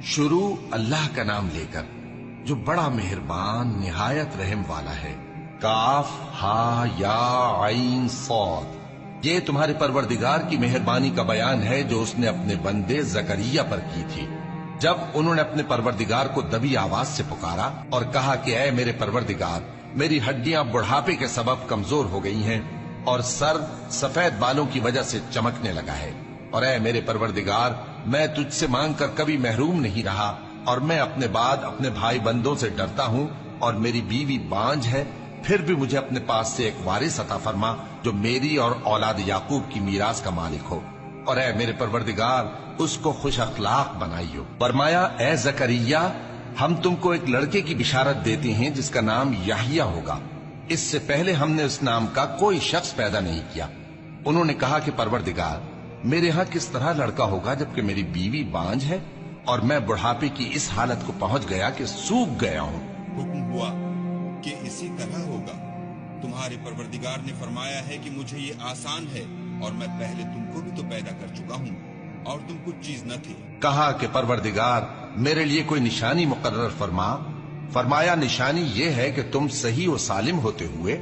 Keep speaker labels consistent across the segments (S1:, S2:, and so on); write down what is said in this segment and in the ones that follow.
S1: शुरू अल्लाह का नाम लेकर जो बड़ा मेहरबान निहायत रहम वाला है। काफ हा या आइन सौद। ये तुम्हारे परवरदिगार की मेहरबानी का बयान है जो उसने अपने बंदे जकरिया पर की थी, जब उन्होंने अपने परवरदिगार को दबी आवाज से पुकारा और कहा कि ऐ मेरे परवरदिगार, मेरी हड्डियां बुढ़ापे के सबब कमजोर हो गई हैं और सर सफेद बालों की वजह से चमकने लगा है। और ऐ मेरे परवरदिगार, मैं तुझसे मांग कर कभी महरूम नहीं रहा और मैं अपने बाद अपने भाई बंदों से डरता हूं और मेरी बीवी बांझ है, फिर भी मुझे अपने पास से एक वारिस अता फरमा जो मेरी और औलाद याकूब की मीरास का मालिक हो। और ऐ मेरे परवरदिगार, उसको खुश अखलाक बनाइयो। फरमाया, ऐ जकरिया, हम तुमको एक लड़के की बिशारत देते हैं जिसका नाम याहिया होगा। इससे पहले हमने उस नाम का कोई शख्स पैदा नहीं किया। उन्होंने कहा कि परवरदिगार, मेरे यहाँ किस तरह लड़का होगा जबकि मेरी बीवी बांझ है और मैं बुढ़ापे की इस हालत को पहुंच गया कि सूख गया हूँ।
S2: हुक्म हुआ कि इसी तरह होगा। तुम्हारे परवरदिगार ने फरमाया है कि मुझे ये आसान है और मैं पहले तुमको भी तो पैदा कर चुका हूँ और तुम कुछ चीज न थे।
S1: कहा कि परवरदिगार, मेरे लिए कोई निशानी मुकर्रर फरमा। फरमाया, निशानी ये है कि तुम सही और सालिम होते हुए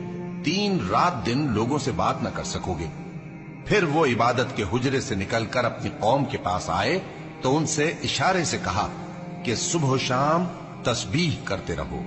S1: 3 रात दिन लोगों से बात न कर सकोगे। फिर वो इबादत के हुजरे से निकलकर अपनी कौम के पास आए तो उनसे इशारे से कहा कि सुबह शाम तस्बीह करते रहो।